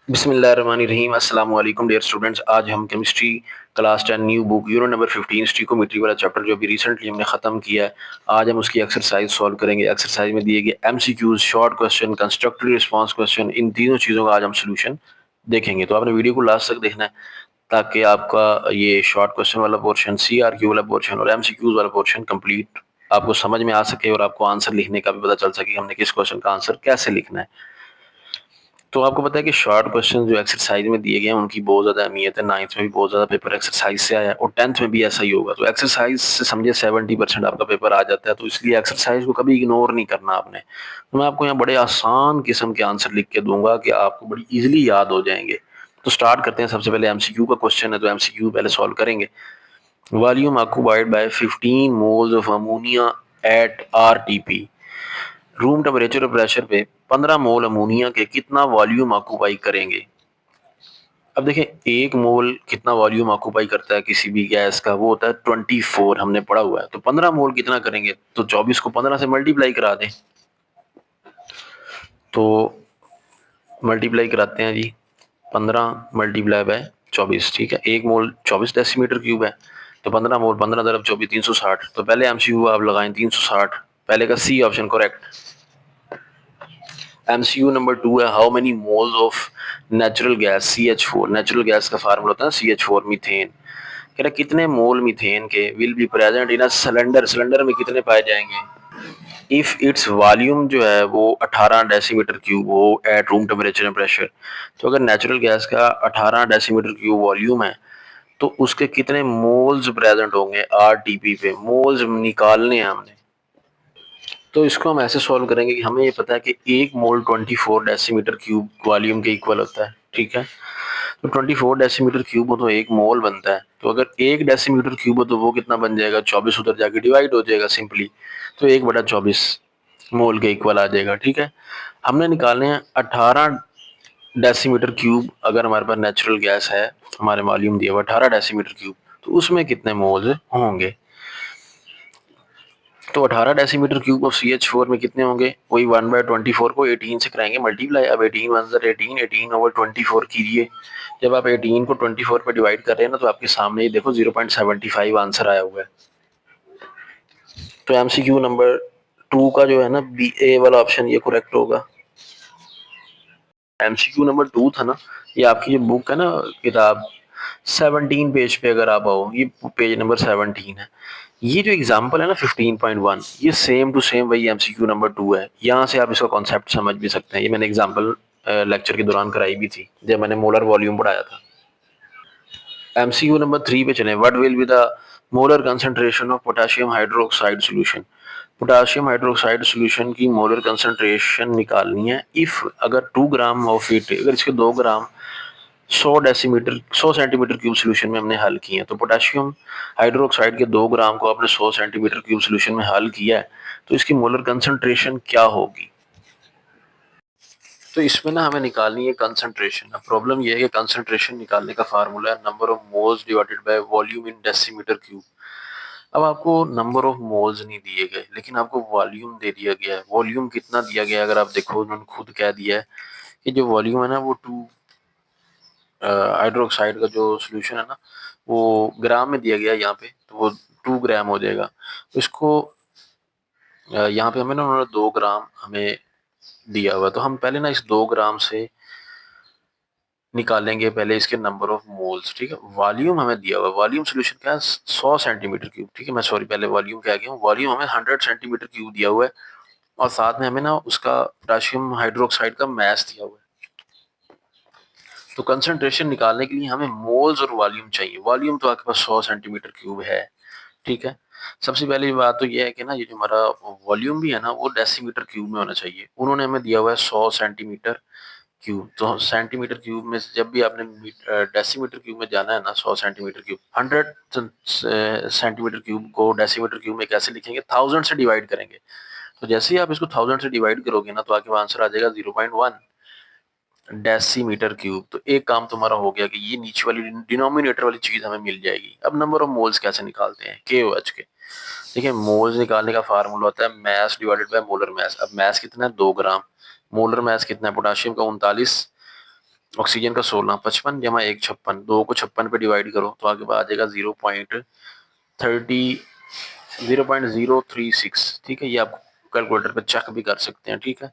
बिस्मिल्लाहिर्रहमानिर्रहीम अस्सलाम वालेकुम डियर स्टूडेंट्स। आज हम chemistry class 10 new book euro number 15 stoichiometry वाला चैप्टर जो अभी रिसेंटली हमने ख़त्म किया है, आज हम उसकी एक्सरसाइज सॉल्व करेंगे। एक्सरसाइज में दिए गए MCQs, short question, constructive response question, इन तीनों चीज़ों का आज हम सोल्यूशन देखेंगे। तो आपने वीडियो को लास्ट तक देखना है ताकि आपका ये शॉर्ट क्वेश्चन वाला पोर्शन, सीआरक्यू वाला पोर्शन और एमसीक्यूज वाला पोर्शन कंप्लीट आपको समझ में आ सके और आपको आंसर लिखने का भी पता चल सके कि हमने किस क्वेश्चन का आंसर कैसे लिखना है। तो आपको पता है कि शॉर्ट क्वेश्चन जो एक्सरसाइज में दिए गए हैं उनकी बहुत ज़्यादा अहमियत है। 9th में भी बहुत ज़्यादा पेपर एक्सरसाइज से आया है और 10th में भी ऐसा ही होगा। तो एक्सरसाइज से समझिए 70% आपका पेपर आ जाता है, तो इसलिए एक्सरसाइज को कभी इग्नोर नहीं करना आपने। तो मैं आपको यहाँ बड़े आसान किस्म के आंसर लिख के दूंगा कि आपको बड़ी ईजिली याद हो जाएंगे। तो स्टार्ट करते हैं। सबसे पहले एमसीक्यू का क्वेश्चन है, तो एमसीक्यू पहले सॉल्व करेंगे। Volume occupied by 15 moles of ammonia at RTP. Room temperature और प्रेशर पे 15 मोल अमोनिया के कितना वॉल्यूम ऑक्यूपाई करेंगे। अब देखें, एक मोल कितना वॉल्यूम ऑक्यूपाई करता है किसी भी गैस का, वो होता है 24, हमने पढ़ा हुआ है। तो 15 मोल कितना करेंगे, तो 24 को 15 से मल्टीप्लाई करा दें। तो मल्टीप्लाई कराते हैं जी, 15 मल्टीप्लाई बाय 24, ठीक है। एक मोल 24 डेसीमीटर क्यूब है, तो 15 मोल 15 दरब 24 360। तो पहले एमसीयू आप लगाएं 360, पहले का C option correct. MCU number 2 है, how many moles of natural gas CH4। Natural gas का फार्मूला होता है CH4, मीथेन। कह रहा कितने मोल मीथेन के will be present in a cylinder. Cylinder में कितने पाए जाएंगे इफ इट्स वॉल्यूम जो है वो 18 डेसीमीटर क्यूब हो eight room temperature and pressure. तो अगर नेचुरल गैस का 18 डेसीमीटर क्यूब वॉल्यूम है तो उसके कितने मोल्स प्रेजेंट होंगे आरटीपी पे। मोल्स निकालने हैं हमने। तो इसको हम ऐसे सॉल्व करेंगे कि हमें ये पता है कि एक मोल 24 डेसीमीटर क्यूब वॉल्यूम के इक्वल होता है, ठीक है। तो 24 डेसीमीटर क्यूब हो तो एक मोल बनता है। तो अगर एक डेसीमीटर क्यूब हो तो वो कितना बन जाएगा, 24 उधर जाके डिवाइड हो जाएगा सिंपली। तो 1/24 मोल के इक्वल आ जाएगा, ठीक है। हमने निकालने हैं 18 डेसीमीटर क्यूब। अगर हमारे पास नेचुरल गैस है, हमारे वॉल्यूम दिया हुआ 18 डेसीमीटर क्यूब, तो उसमें कितने मोल्स होंगे। तो 18 डेसीमीटर क्यूब ऑफ CH4 में कितने होंगे, वही 1/24 को 18 से कराएंगे मल्टीप्लाई। अब 18 वन ज़र 18, 18/24 कीजिए। जब आप 18 को 24 पे डिवाइड कर रहे हैं ना, तो आपके सामने ही देखो 0.75 आंसर आया हुआ है। तो एमसीक्यू नंबर 2 का जो है ना, बी ए वाला ऑप्शन ये करेक्ट होगा। एमसीक्यू नंबर 2 था ना, ये आपकी जो बुक है ना, किताब 17 पेज पे अगर आप आओ, ये पेज नंबर 17 है। ये जो एग्जाम्पल है ना 15.1, ये सेम टू सेम वही एमसीक्यू नंबर 2 है। यहाँ से आप इसका कॉन्सेप्ट समझ भी सकते हैं। ये मैंने एग्जाम्पल लेक्चर के दौरान कराई भी थी जब मैंने मोलर वॉल्यूम पढ़ाया था। एमसीक्यू नंबर 3 पे चले। What will be the molar concentration of potassium hydroxide solution. Potassium hydroxide solution की मोलर कंसंट्रेशन निकालनी है। इफ अगर 2 ग्राम ऑफ इट, अगर इसके 2 ग्राम 100 सेंटीमीटर क्यूब सोल्यूशन में हमने हल किए हैं, तो पोटेशियम हाइड्रोक्साइड के 2 ग्राम को आपने 100 सेंटीमीटर क्यूब सोल्यूशन में हल किया है, तो इसकी मोलर कंसंट्रेशन क्या होगी। तो इसमें ना हमें निकालनी है कंसंट्रेशन। अब प्रॉब्लम यह है कि कंसंट्रेशन निकालने का फार्मूला है number of moles divided by volume in decimetre cube. अब आपको नंबर ऑफ मोल्स नहीं दिए गए, लेकिन आपको वॉल्यूम दे दिया गया है। वॉल्यूम कितना दिया गया है, अगर आप देखो उन्होंने खुद कह दिया है कि जो वॉल्यूम है ना वो 2 हाइड्रोक्साइड का जो सोल्यूशन है ना वो ग्राम में दिया गया है यहाँ पे, तो वो 2 ग्राम हो जाएगा। तो इसको यहाँ पे हमें ना उन्होंने 2 ग्राम हमें दिया हुआ, तो हम पहले ना इस 2 ग्राम से निकालेंगे पहले इसके नंबर ऑफ मोल्स, ठीक है। वॉल्यूम हमें दिया हुआ है, वॉल्यूम सोल्यूशन क्या है 100 सेंटीमीटर क्यूब, ठीक है। मैं सॉरी पहले वॉल्यूम क्या गया हूँ, वॉल्यूम हमें 100 सेंटीमीटर क्यूब दिया हुआ है और साथ में हमें ना उसका पोटेशियम हाइड्रोक्साइड का मैस दिया हुआ है। तो कंसंट्रेशन निकालने के लिए हमें मोल्स और वॉल्यूम चाहिए। वॉल्यूम तो आपके पास 100 सेंटीमीटर क्यूब है, ठीक है। सबसे पहली बात तो ये है कि ना ये जो हमारा वॉल्यूम भी है ना वो डेसीमीटर क्यूब में होना चाहिए। उन्होंने हमें दिया हुआ है 100 सेंटीमीटर क्यूब। तो सेंटीमीटर क्यूब में से जब भी आपने डेसीमीटर क्यूब में जाना है ना, 100 सेंटीमीटर क्यूब, 100 सेंटीमीटर क्यूब को डेसीमीटर क्यूब में कैसे लिखेंगे, 1000 से डिवाइड करेंगे। तो जैसे ही आप इसको 1000 से डिवाइड करोगे ना, तो आपके पास आंसर आ जाएगा 0.1 डेसीमीटर क्यूब। तो एक काम तुम्हारा हो गया कि ये नीचे वाली डिनोमिनेटर वाली चीज हमें मिल जाएगी। अब नंबर ऑफ मोल्स कैसे निकालते हैं, KOH के। देखिए, मोल्स निकालने का फार्मूला होता है mess divided by molar mass. अब मैस कितना है 2 ग्राम, मोलर मैस कितना है पोटेशियम का 39 ऑक्सीजन का 16, 55 जमा 1 56, 2 को 56 पे डिवाइड करो तो आगे आ जाएगा 0.36। ठीक है, ये आप कैलकुलेटर पे चेक भी कर सकते हैं। ठीक है,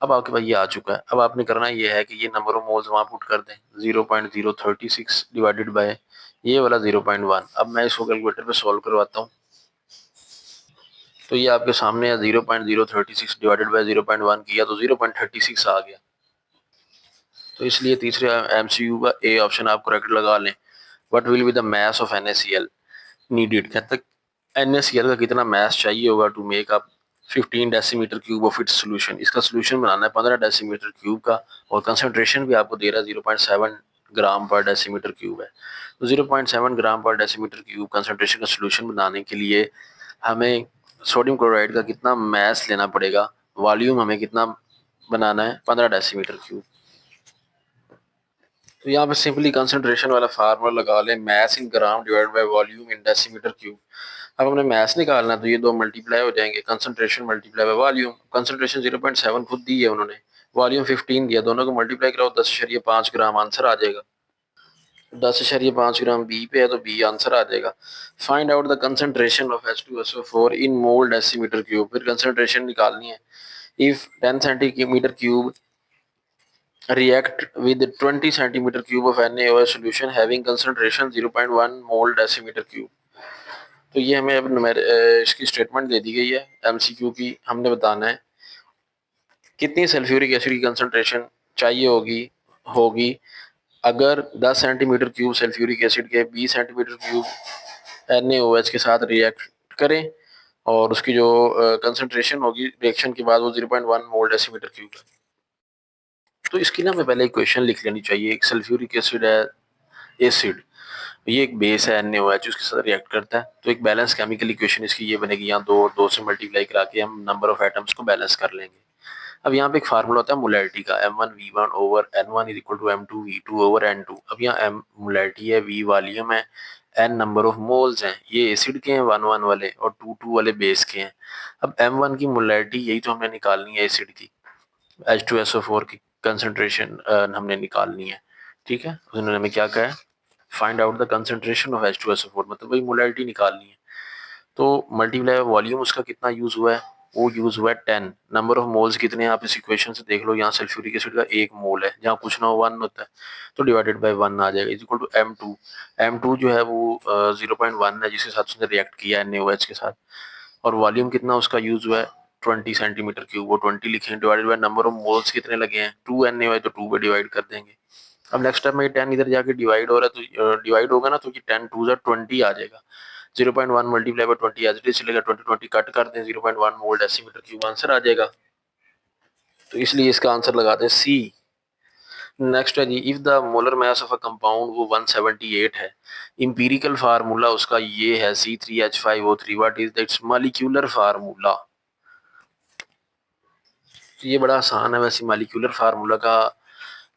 अब आपके पास ये आ चुका है। अब आपने करना ये है कि ये नंबर ऑफ मोल्स वहाँ पुट कर दें, 0.036 डिवाइडेड बाय ये वाला 0.1। अब मैं इसको कैलकुलेटर पे सॉल्व करवाता हूँ। तो ये आपके सामने है, 0.036 डिवाइडेड बाय 0.1 किया तो 0.36 आ गया। तो इसलिए तीसरे एमसीक्यू का ए ऑप्शन आप करेक्ट लगा लें। What will be the mass of NaCl needed, कहता है NaCl का कितना मास चाहिए होगा to make up 15 decimetre cube of its solution. इसका सोल्यूशन बनाना है 15 डेसीमीटर क्यूब का, और कंसंट्रेशन भी आपको दे रहा है 0.7 ग्राम पर डेसीमीटर क्यूब है। तो 0.7 ग्राम पर डेसीमीटर क्यूब कंसंट्रेशन का सोल्यूशन बनाने के लिए हमें सोडियम क्लोराइड का कितना मास लेना पड़ेगा, वॉल्यूम हमें कितना बनाना है, 15 डेसीमीटर क्यूब। तो यहाँ पे सिंपली कंसंट्रेशन वाला फार्मूला लगा लें, mass in gram divide by volume in decimetre cube. अब हमने मास निकालना है तो ये दो मल्टीप्लाई हो जाएंगे, concentration multiply by volume. Concentration 0.7 खुद दी है उन्होंने, वॉल्यूम 15 दिया, दोनों को मल्टीप्लाई कराओ 10.5 ग्राम आंसर आ जाएगा। 10.5 ग्राम बी पे है तो बी आंसर आ जाएगा। Find out the concentration of H2SO4 in mole decimetre cube, फिर कंसंट्रेशन निकालनी है। If 10 centimetre cube react with 20 centimeter cube of NaOH solution having concentration 0.1 mole decimeter cube। तो ये हमें अब इसकी स्टेटमेंट दे दी गई है एमसीक्यू की। हमने बताना है कितनी सल्फ्यूरिक एसिड की कंसंट्रेशन चाहिए होगी होगी अगर 10 सेंटीमीटर क्यूब सल्फ्यूरिक एसिड के 20 सेंटीमीटर क्यूब NaOH के साथ रिएक्ट करें, और उसकी जो कंसंट्रेशन होगी रिएक्शन के बाद वो 0.1 मोल डेसीमीटर क्यूब है। तो इसकी ना हमें पहले इक्वेशन लिख लेनी चाहिए। एक सल्फ्यूरिक एसिड है, एसिड, ये एक बेस है NaOH, उसके साथ रिएक्ट करता है, तो एक बैलेंस केमिकल इक्वेशन इसकी ये बनेगी। यहाँ दो और दो से मल्टीप्लाई करा के हम नंबर ऑफ एटम्स को बैलेंस कर लेंगे। अब यहाँ पे एक फार्मूला होता है मोलैरिटी का, M1V1 over N1 is equal to M2V2 over N2। अब यहाँ M मोलैरिटी है, V वॉल्यूम है, N नंबर ऑफ मोल्स हैं, ये एसिड के हैं 1 1 वाले, और 2 2 वाले बेस के हैं। अब M1 की मोलैरिटी यही तो हमने निकालनी है एसिड की, H2SO4 की कंसंट्रेशन हमने निकालनी है। ठीक है, उन्होंने हमें क्या कहा है, find out the concentration of H2SO4, मतलब वही मोलैरिटी निकालनी है। तो मल्टीप्लाई वॉल्यूम उसका कितना यूज हुआ है, वो यूज हुआ है 10। नंबर ऑफ मोल्स कितने हैं आप इस इक्वेशन से देख लो, यहाँ सल्फ्यूरिक एसिड का 1 मोल है, जहाँ कुछ ना हो 1 होता है, तो डिवाइडेड बाय 1 आ जाएगा, is equal to M2। M2 जो है वो 0.1 है जिसके साथ उसने रिएक्ट किया है NaOH के साथ, और वॉल्यूम कितना उसका यूज हुआ है 20 सेंटीमीटर क्यूब, वो 20 लिखेंगे, divided by number of moles कितने लगे हैं 2 NaOH, तो 2 पे डिवाइड कर देंगे। अब नेक्स्ट टाइम ये 10 इधर जाके डिवाइड हो रहा है तो डिवाइड होगा ना, तो ये 10 2 20 आ जाएगा। 0.1 multiply by 20 as it is चलेगा, 20 20 कट कर दें, 0.1 मोल डेसीमीटर क्यूब आंसर आ जाएगा। तो इसलिए इसका आंसर लगाते हैं सी। नेक्स्ट है जी, if the molar mass of a compound वो 178 है, इंपीरिकल फार्मूला उसका ये है C3H5O3, what is that's molecular formula. ये बड़ा आसान है वैसे, मॉलिक्यूलर फार्मूला का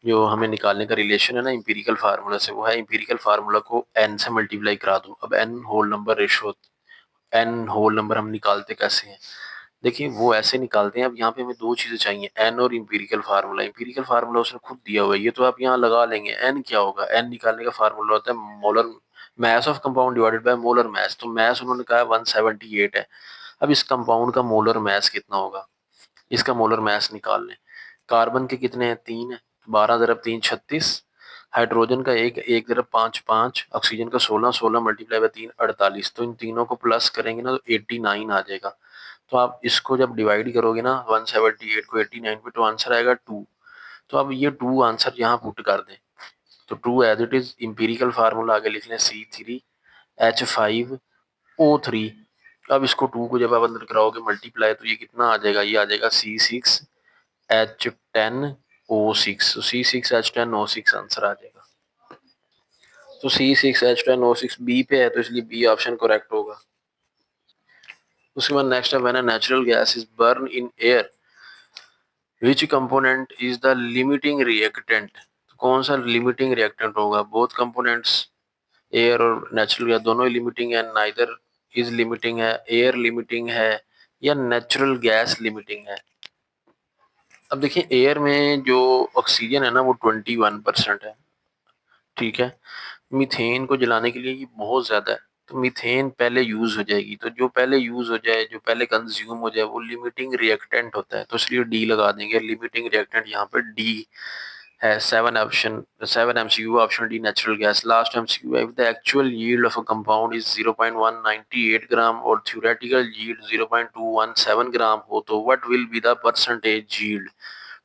जो हमें निकालने का रिलेशन है ना इंपीरिकल फार्मूला से, वो है इंपीरिकल फार्मूला को n से मल्टीप्लाई करा दो। अब n whole number ratio, n whole number हम निकालते कैसे हैं, देखिए वो ऐसे निकालते हैं। अब यहाँ पे हमें दो चीजें चाहिए, n और इंपीरिकल फार्मूला। इंपीरिकल फार्मूला उसने खुद दिया हुआ है, ये तो आप यहाँ लगा लेंगे। n क्या होगा, n निकालने का फार्मूला होता है molar mass of compound divided by molar mass. तो मास उन्होंने कहा 178 है। अब इस कंपाउंड का मोलर मास कितना होगा, इसका मोलर मास निकाल लें। कार्बन के कितने हैं, 3 है, 12 ज़रब 3 36। हाइड्रोजन का एक, 1 ज़रब 5 5। ऑक्सीजन का 16, 16 मल्टीप्लाई बाय 3 48। तो इन तीनों को प्लस करेंगे ना तो 89 आ जाएगा। तो आप इसको जब डिवाइड करोगे ना 178 को 89 पे, तो आंसर आएगा 2। तो अब ये 2 आंसर यहाँ पुट कर दें, तो 2 as it is, empirical formula आगे लिख लें C3H5O3। अब इसको 2 को जब आप अंदर कराओगे मल्टीप्लाई, तो ये कितना आ जाएगा, ये आ जाएगा C6H10O6। तो C6H10O6 आंसर आ जाएगा। तो C6H10O6 बी पे है, तो इसलिए बी ऑप्शन करेक्ट होगा। उसके बाद नेक्स्ट है, when a natural gas is burn in air which component is the limiting reactant. कौन सा लिमिटिंग रिएक्टेंट होगा, बोथ कंपोनेंट्स एयर और नेचुरल गैस दोनों ही लिमिटिंग है, नाइदर इज लिमिटिंग है, एयर लिमिटिंग है, या नेचुरल गैस लिमिटिंग है। अब देखिए एयर में जो ऑक्सीजन है ना वो 21% है, ठीक है। मीथेन को जलाने के लिए ये बहुत ज़्यादा है, तो मीथेन पहले यूज़ हो जाएगी, तो जो पहले यूज़ हो जाए, जो पहले कंज्यूम हो जाए वो लिमिटिंग रिएक्टेंट होता है, तो इसलिए डी लगा देंगे। लिमिटिंग रिएक्टेंट यहाँ पर डी है। 7 MCQ, option D natural gas. Last MCQ है, if the actual yield of a compound is 0.198 ग्राम और theoretical yield 0.217 ग्राम हो तो what will be the percentage yield।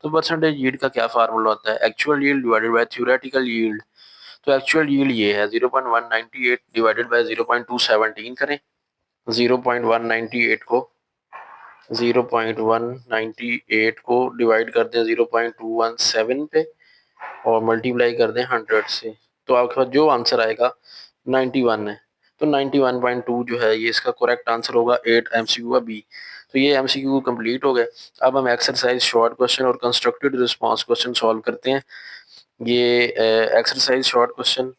तो परसेंटेज यील्ड का क्या फार्मूला होता है, actual yield divided by theoretical yield. तो एक्चुअल यील्ड ये है 0.198 डिवाइडेड बाय 0.217 करें। 0.198 को 0.198 को डिवाइड कर दें 0.217 पे और मल्टीप्लाई कर दें 100 से, तो आपके पास जो आंसर आएगा 91 है। तो 91.2 जो है ये इसका करेक्ट आंसर होगा 8 MCQ का बी। तो ये MCQ कंप्लीट हो गए। अब हम एक्सरसाइज शॉर्ट क्वेश्चन और कंस्ट्रक्टेड रिस्पांस क्वेश्चन सॉल्व करते हैं। ये एक्सरसाइज शॉर्ट क्वेश्चन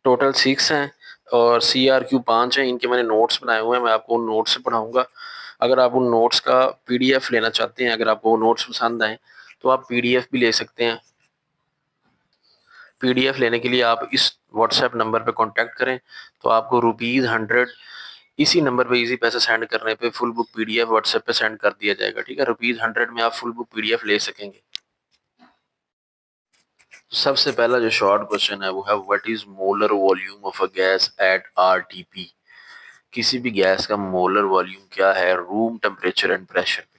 टोटल 6 हैं और CRQ 5 हैं। इनके मैंने नोट्स बनाए हुए हैं, मैं आपको उन नोट्स से पढ़ाऊंगा। अगर आप उन नोट्स का PDF लेना चाहते हैं, अगर आपको वो नोट्स पसंद आए तो आप PDF भी ले सकते हैं। PDF लेने के लिए आप इस WhatsApp नंबर पे कांटेक्ट करें, तो आपको ₹100 इसी नंबर पे इजी पैसे सेंड करने पे फुल बुक PDF WhatsApp पे सेंड कर दिया जाएगा, ठीक है। ₹100 में आप फुल बुक PDF ले सकेंगे। सबसे पहला जो शॉर्ट क्वेश्चन है वो है what is molar volume of a gas at RTP। किसी भी गैस का मोलर वॉल्यूम क्या है रूम टेम्परेचर एंड प्रेशर पे।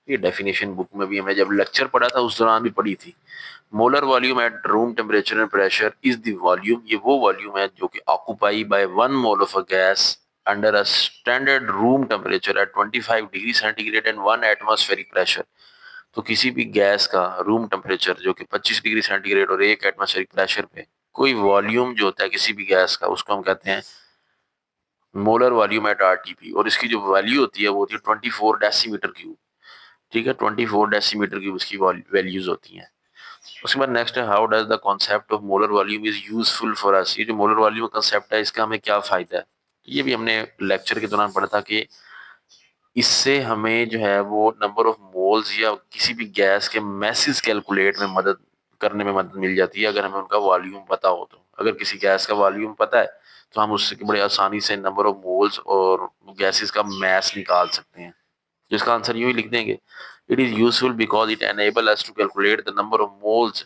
ये डेफिनेशन बुक में भी हमने जब लेक्चर पढ़ा था उस दौरान भी पढ़ी थी। Molar volume at room temperature and pressure is the volume, ये वो वॉल्यूम है जो कि occupy by 1 mole of a gas under a standard room temperature at 25 degree centigrade and 1 atmospheric pressure. तो किसी भी गैस का रूम टेम्परेचर जो कि 25 डिग्री सेंटीग्रेड और 1 एटमॉस्फेरिक प्रेशर पे कोई वॉल्यूम जो होता है किसी भी गैस का, उसको हम कहते हैं मोलर वॉल्यूम एट RTP। और इसकी जो वैल्यू होती है वो होती है 24 डेसीमीटर क्यूब, ठीक है। 24 डेसीमीटर क्यूब इसकी वैल्यूज होती हैं। उसके बाद नेक्स्ट है how does the concept of molar volume is useful for us. ये जो मोलर वॉल्यूम कंसेप्ट है इसका हमें क्या फायदा है, ये भी हमने लेक्चर के दौरान पढ़ा था कि इससे हमें जो है वो नंबर ऑफ मोल्स या किसी भी गैस के मैसेज कैलकुलेट में मदद करने में मदद मिल जाती है अगर हमें उनका वॉल्यूम पता हो। तो अगर किसी गैस का वॉल्यूम पता है तो हम उससे बड़े आसानी से नंबर ऑफ मोल्स और गैसेस का मैस निकाल सकते हैं। जिसका आंसर यूं ही लिख देंगे, it is useful because it enable us to calculate the number of moles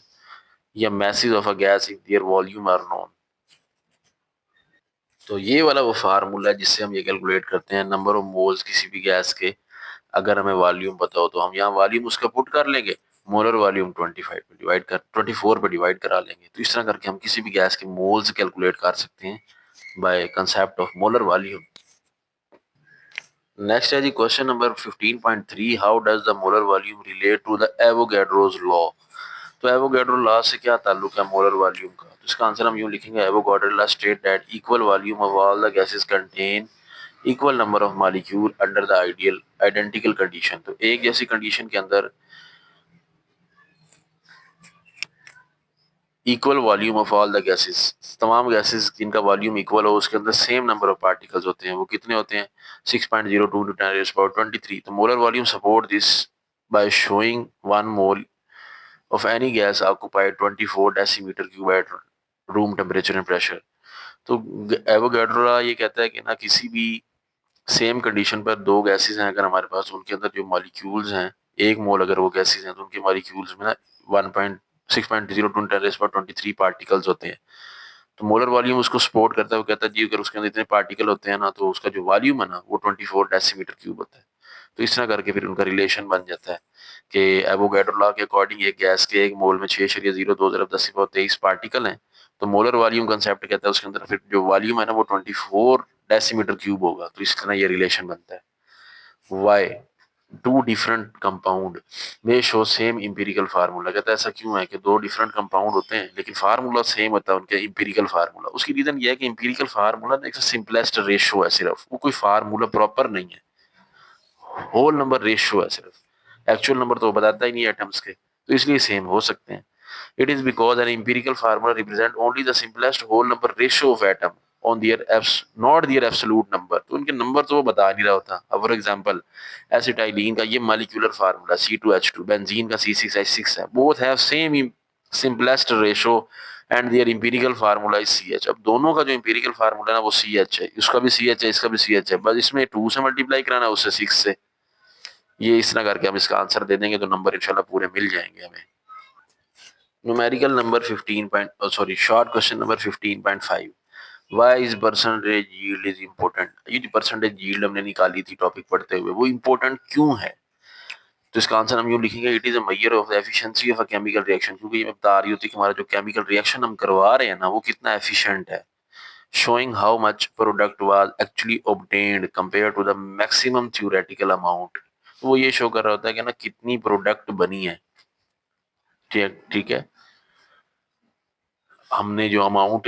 या masses of a gas if their volume are known. तो ये वाला वो फार्मूला है जिससे हम ये कैलकुलेट करते हैं नंबर ऑफ मोल्स किसी भी गैस के। अगर हमें वॉल्यूम पता हो तो हम यहाँ वॉल्यूम उसका पुट कर लेंगे, मोलर वॉल्यूम 24 पे डिवाइड करा लेंगे। तो इस तरह करके हम किसी भी गैस के मोल्स कैलकुलेट कर सकते हैं by concept of molar volume. Next है जी question number 15.3 how does the molar volume relate to the Avogadro's law. तो एवोगैड्रो लॉ से क्या ताल्लुक है मोलर वॉल्यूम का, तो इसका आंसर हम यूं लिखेंगे Avogadro law state that equal volume of all the gases contain equal number of molecule under the ideal identical condition. तो एक जैसी कंडीशन के अंदर equal volume of all the gases, तमाम गैसेस जिनका वॉल्यूम इक्वल हो उसके अंदर सेम नंबर ऑफ पार्टिकल्स होते हैं। वो कितने होते हैं 6.02 × 10⁻23। तो molar volume support this by showing 1 mole of any gas occupied 24 decimetre cube eight room temperature and pressure. तो एवोगैड्रो ये कहता है कि ना किसी भी सेम कंडीशन पर दो गैसेस हैं अगर हमारे पास, उनके अंदर जो मॉलिक्यूल्स हैं 1 मोल अगर वो गैसेस हैं तो उनके मॉलिक्यूल्स में ना 1.6.02 × 10⁻23 पार्टिकल्स होते हैं। तो मोलर वॉल्यूम उसको सपोर्ट करता है, वो कहता है जी अगर उसके अंदर इतने पार्टिकल होते हैं ना तो उसका जो वॉल्यूम है ना वो 24 डेसीमीटर क्यूब होता है। तो इस तरह करके फिर उनका रिलेशन बन जाता है कि एवोगैड्रो लॉ के अकॉर्डिंग एक गैस के 1 मोल में 6.02 × 10⁻10⁻23 पार्टिकल हैं। तो मोलर वॉल्यूम कंसेप्ट कहता है उसके अंदर फिर जो वॉल्यूम है ना वो 24 डेसीमीटर क्यूब होगा। तो इस तरह ये रिलेशन बनता है। वाई टू डिफरेंट कंपाउंड में शो सेम इंपीरिकल फार्मूला। कहता है ऐसा क्यों है कि दो डिफरेंट कंपाउंड होते हैं लेकिन फार्मूला सेम होता है उनके इंपीरिकल फार्मूला। उसकी रीजन ये है कि इंपीरिकल फार्मूला एक सिंपलेस्ट रेशो है, सिर्फ वो कोई फार्मूला प्रॉपर नहीं है, होल नंबर रेशियो है सिर्फ। एक्चुअल नंबर तो बताता ही नहीं एटम्स के, तो इसलिए सेम हो सकते हैं। It is because an empirical formula represent only the simplest whole number ratio of atom on their apps not their absolute number, तो उनके नंबर तो वो बता नहीं रहा होता। अब फॉर एग्जांपल एसिटाइलिन का ये मॉलिक्यूलर फार्मूला C2H2, बेंजीन का C6H6 है, both have same simplest ratio and their empirical formula is CH। अब दोनों का जो इंपीरिकल फार्मूला है ना वो CH है, इसका भी CH है, इसका भी CH है, बस इसमें 2 से मल्टीप्लाई कराना है, उससे 6 से। ये इस तरह करके हम इसका आंसर दे देंगे तो नंबर इंशाल्लाह पूरे मिल जाएंगे हमें। Numerical number 15 point sorry short question number 15.5, why is percentage yield is important. ये जो परसेंटेज यील्ड हमने निकाली थी टॉपिक पढ़ते हुए, वो इंपॉर्टेंट क्यों है? तो इसका आंसर हम यूं लिखेंगे, it is a measure of the efficiency of a chemical reaction, क्योंकि ये बता रही होती है कि हमारा जो केमिकल रिएक्शन हम करवा रहे हैं ना वो कितना एफिशिएंट है। Showing how much product was actually obtained compare to the maximum theoretical amount, तो वो ये शो कर रहा होता है कि ना कितनी प्रोडक्ट बनी है। ठीक ठीक है, हमने जो अमाउंट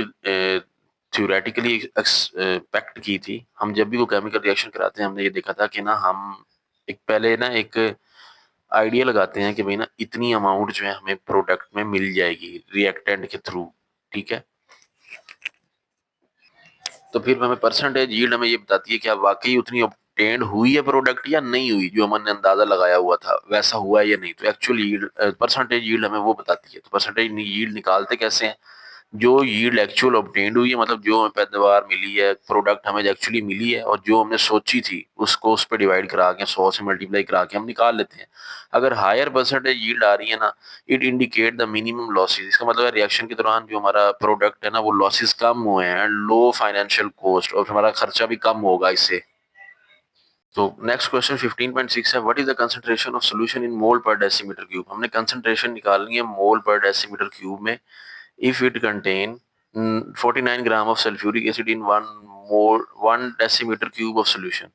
थ्योरेटिकली एक्सपेक्ट की थी, हम जब भी वो केमिकल रिएक्शन कराते हैं हमने ये देखा था कि ना हम एक पहले ना एक आइडिया लगाते हैं कि भाई ना इतनी अमाउंट जो है हमें प्रोडक्ट में मिल जाएगी रिएक्टेंट के थ्रू। ठीक है, तो फिर हमें परसेंटेज यील्ड हमें ये बताती है कि अब वाकई उतनी ऑब्टेन्ड हुई है प्रोडक्ट या नहीं हुई, जो हमने अंदाजा लगाया हुआ था वैसा हुआ है या नहीं। तो एक्चुअल यील्ड परसेंटेज यील्ड हमें वो बताती है। तो परसेंटेज यील्ड निकालते कैसे हैं? जो यील्ड एक्चुअल ऑब्टेन्ड हुई है, मतलब जो हमें पैदावार मिली है, प्रोडक्ट हमें एक्चुअली मिली है, और जो हमने सोची थी उसको उस पर डिवाइड करा के 100 से मल्टीप्लाई करा के हम निकाल लेते हैं। अगर हायर परसेंटेज यील्ड आ रही है ना, it indicate the minimum losses, इसका मतलब है रिएक्शन के दौरान जो हमारा प्रोडक्ट है ना वो लॉसेस कम हुए हैं, लो फाइनेंशियल कॉस्ट, और हमारा खर्चा भी कम होगा इससे। तो नेक्स्ट क्वेश्चन 15.6 है, what is the concentration of solution in mole per decimetre cube. हमने कंसंट्रेशन निकालनी है मोल पर डेसीमीटर क्यूब में। if it contain 49 gram of sulphuric acid in 1 decimetre cube of solution,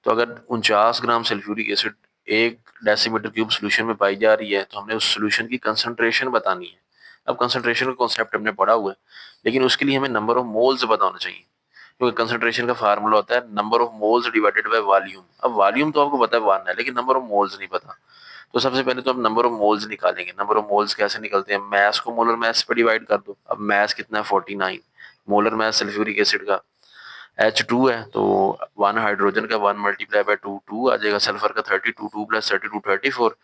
तो अगर 49 gram sulphuric acid 1 decimetre cube solution में पाई जा रही है तो हमने उस सोल्यूशन की कंसंट्रेशन बतानी है। अब कंसंट्रेशन का कॉन्सेप्ट हमने पढ़ा हुआ है, लेकिन उसके लिए हमें नंबर ऑफ मोल्स पता होना चाहिए, क्योंकि कंसंट्रेशन का फार्मूला होता है number of moles divided by volume. अब वॉल्यूम तो आपको पता है 1 है, लेकिन नंबर ऑफ मोल्स नहीं पता। तो सबसे पहले तो हम नंबर ऑफ मोल्स निकालेंगे। नंबर ऑफ मोल्स कैसे निकलते हैं? मैस को मोलर मैस पे डिवाइड कर दो। अब मैस कितना है? 49। मोलर मैस सल्फ्यूरिक एसिड का H2 है, तो 1 हाइड्रोजन का 1 मल्टीप्लाई बाय 2 2 आ जाएगा। सल्फर का 32, 2 प्लस 32 34,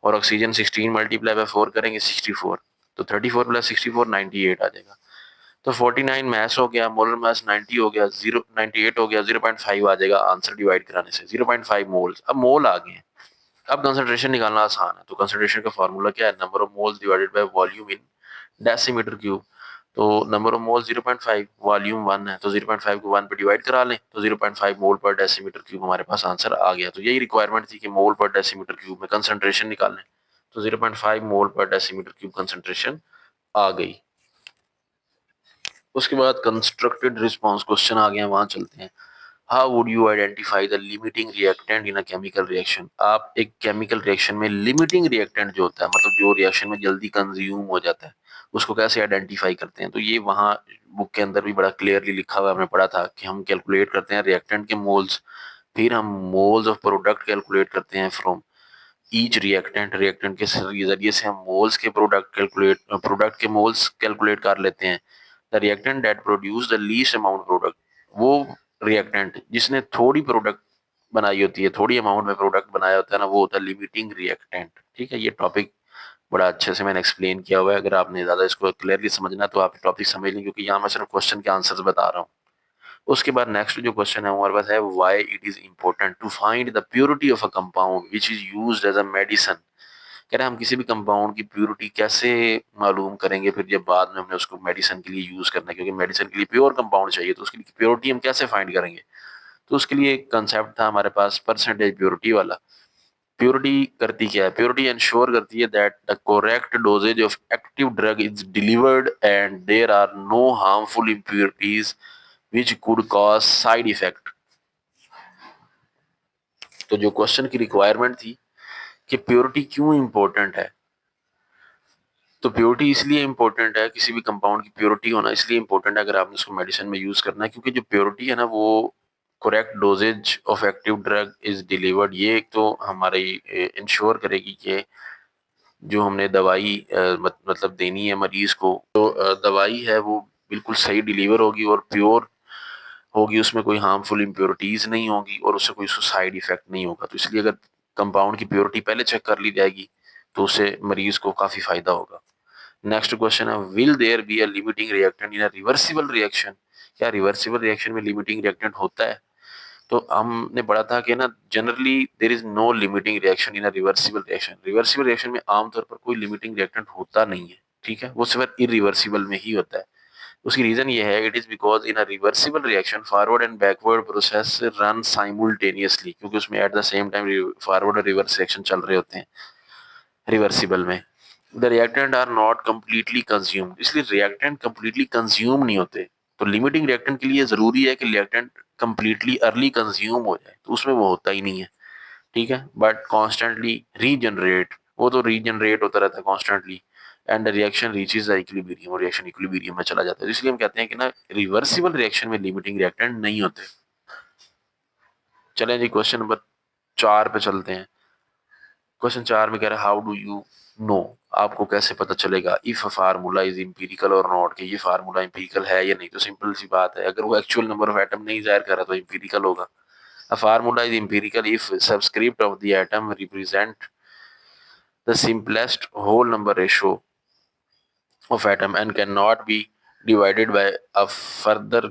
और ऑक्सीजन 16 मल्टीप्लाई बाय 4 करेंगे 64, तो 34 प्लस 64 98 आ जाएगा। तो 49 मैस हो गया, मोलर मैस 90 हो गया, 98 हो गया, 0.5 आ जाएगा आंसर डिवाइड कराने से, 0.5 मोल्स। अब मोल आ गए हैं, अब कंसंट्रेशन निकालना आसान है। तो कंसंट्रेशन का फार्मूला क्या है? Number of moles divided by volume in decimetre cube. तो नंबर ऑफ मोल्स 0.5, वॉल्यूम 1 है, तो 0.5 को 1 पे डिवाइड करा लें, तो 0.5 मोल पर डेसीमीटर क्यूब हमारे पास आंसर आ गया। तो यही रिक्वायरमेंट थी कि मोल पर डेसीमीटर क्यूब में कंसंट्रेशन निकालें, तो 0.5 मोल पर डेसीमीटर क्यूब कंसंट्रेशन आ गई। उसके बाद कंस्ट्रक्टेड रिस्पॉन्स क्वेश्चन आ गया, वहां चलते हैं। How would you identify the limiting reactant in a chemical reaction. आप एक केमिकल रिएक्शन में लिमिटिंग रिएक्टेंट जो होता है, मतलब जो रिएक्शन में जल्दी कंज्यूम हो जाता है, उसको कैसे आइडेंटिफाई करते हैं? तो ये वहाँ बुक के अंदर भी बड़ा क्लियरली लिखा हुआ हमने पढ़ा था कि हम कैलकुलेट करते हैं रिएक्टेंट के मोल्स, फिर हम मोल्स ऑफ प्रोडक्ट कैलकुलेट करते हैं फ्रॉम ईच रिएक्टेंट। रिएक्टेंट के जरिए से हम मोल्स के प्रोडक्ट के मोल्स कैलकुलेट कर लेते हैं। The reactant that produce the least amount product, वो रिएक्टेंट जिसने थोड़ी प्रोडक्ट बनाई होती है, थोड़ी अमाउंट में प्रोडक्ट बनाया होता है ना, वो होता है लिमिटिंग रिएक्टेंट। ठीक है, ये टॉपिक बड़ा अच्छे से मैंने एक्सप्लेन किया हुआ है। अगर आपने ज्यादा इसको क्लियरली समझना है तो आप टॉपिक समझ लें, क्योंकि यहाँ मैं सिर्फ क्वेश्चन के आंसर्स बता रहा हूँ। उसके बाद नेक्स्ट जो क्वेश्चन है हमारे पास है, why it is important to find the purity of a compound which is used as a medicine. कह रहे हैं हम किसी भी कंपाउंड की प्योरिटी कैसे मालूम करेंगे फिर जब बाद में हमने उसको मेडिसिन के लिए यूज करना है, क्योंकि मेडिसिन के लिए प्योर कंपाउंड चाहिए, तो उसकी प्योरिटी हम कैसे फाइंड करेंगे? तो उसके लिए एक कंसेप्ट था हमारे पास परसेंटेज प्योरिटी वाला। प्योरिटी करती क्या है? प्योरिटी इंश्योर करती है that the correct dosage of active drug is delivered and there are no harmful impurities which could cause side effect. तो जो क्वेश्चन की रिक्वायरमेंट थी कि प्योरिटी क्यों इंपॉर्टेंट है, तो प्योरिटी इसलिए इंपॉर्टेंट है, किसी भी कंपाउंड की प्योरिटी होना इसलिए इंपॉर्टेंट है अगर आपने उसको मेडिसिन में यूज करना है, क्योंककि जो प्योरिटी है ना वो correct dosage of active drug is delivered, ये एक तो हमारी इंश्योर करेगी कि जो हमने दवाई मतलब देनी है मरीज को, तो दवाई है वो बिल्कुल सही डिलीवर होगी और प्योर होगी उसमें कोई हार्मफुल इम्प्योरिटीज़ नहीं होंगी और उससे कोई साइड इफ़ेक्ट नहीं होगा। तो इसलिए अगर कंपाउंड की प्योरिटी पहले चेक कर ली जाएगी तो उससे मरीज़ को काफ़ी फ़ायदा होगा। नेक्स्ट क्वेश्चन है, will there be a limiting reactant in a reversible reaction? क्या रिवर्सिबल रिएक्शन में लिमिटिंग रिएक्टेंट होता है? तो हमने पढ़ा था कि ना generally there is no limiting reaction in a reversible reaction. Reversible reaction में आमतौर पर कोई लिमिटिंग रिएक्टेंट होता नहीं है, ठीक है, वो सिर्फ इरिवर्सिबल में ही होता है। उसकी रीजन ये है, it is because in a reversible reaction forward and backward process run simultaneously, क्योंकि उसमें at the same time forward और रिवर्स रिएक्शन चल रहे होते हैं रिवर्सिबल में। The reactant are not completely consumed, इसलिए रिएक्टेंट कंप्लीटली कंज्यूम नहीं होते। तो लिमिटिंग रिएक्टेंट के लिए जरूरी है कि रिएक्टेंट कंप्लीटली अर्ली कंज्यूम हो जाए, तो उसमें वो होता ही नहीं है, ठीक है। बट कॉन्स्टेंटली रीजनरेट, वो तो रीजनरेट होता रहता है constantly, and reaction reaches the equilibrium, और रिएक्शन इक्विलिब्रियम में चला जाता है। तो इसलिए हम कहते हैं कि ना रिवर्सिबल रिएक्शन में लिमिटिंग रिएक्टेंट नहीं होते। चलें जी क्वेश्चन नंबर 4 पे चलते हैं। क्वेश्चन 4 में कह रहा है, हाउ डू यू नो, आपको कैसे पता चलेगा इफ फार्मूला इज इंपीरिकल और नॉट, कि ये फार्मूला इंपीरिकल है या नहीं। तो सिंपल सी बात है, अगर वो एक्चुअल नंबर ऑफ एटम नहीं जाहिर कर रहा तो इंपीरिकल होगा। A formula is empirical if subscript of the atom represent the simplest whole number ratio of atom and cannot be divided by a further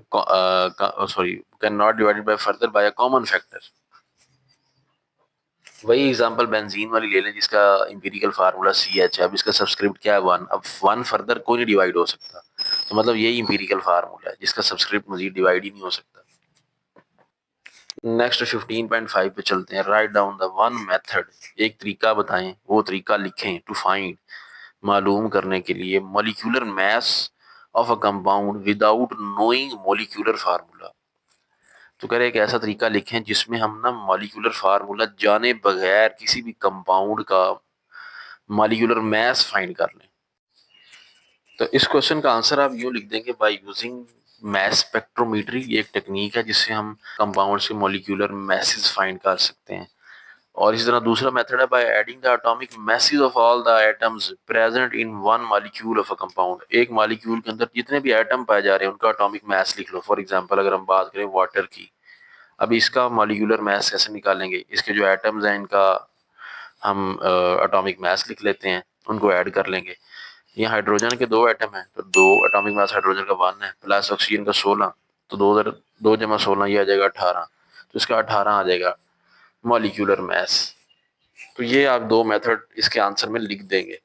cannot divided by further by a common factor। वही example benzene वाली ले लें जिसका empirical formula CH है। अब इसका subscript क्या है 1, अब 1 फर्दर कोई नहीं डिवाइड हो सकता, तो मतलब यही इंपीरिकल फार्मूला है जिसका सबस्क्रिप्ट मजीद डिवाइड ही नहीं हो सकता। नेक्स्ट 15.5 पे चलते हैं। Write down the one method, एक तरीका बताएं, वो तरीका लिखें टू फाइंड, मालूम करने के लिए molecular mass of a compound without knowing molecular formula. तो कह रहे एक ऐसा तरीका लिखें जिसमें हम ना मॉलिक्यूलर फार्मूला जाने बगैर किसी भी कंपाउंड का मॉलिक्यूलर मास फाइंड कर लें। तो इस क्वेश्चन का आंसर आप यूं लिख देंगे, बाय यूजिंग मास स्पेक्ट्रोमेट्री। ये एक टेक्निक है जिससे हम कंपाउंड्स के मॉलिक्यूलर मासेस फाइंड कर सकते हैं। और इसी तरह दूसरा मेथड है by adding the atomic masses of all the atoms present in one molecule of a compound. एक मॉलिक्यूल के अंदर जितने भी एटम पाए जा रहे हैं उनका एटॉमिक मास लिख लो। फॉर एग्जांपल अगर हम बात करें वाटर की, अब इसका मॉलिक्यूलर मास कैसे निकालेंगे, इसके जो एटम्स हैं इनका हम एटॉमिक मास लिख लेते हैं, उनको ऐड कर लेंगे। यहाँ हाइड्रोजन के 2 एटम हैं तो 2 एटॉमिक मास हाइड्रोजन का 1 है, प्लस ऑक्सीजन का 16, तो 2 जमा 16 ये आ जाएगा 18, तो इसका 18 आ जाएगा मॉलिक्यूलर मास। तो ये आप 2 मेथड इसके आंसर में लिख देंगे।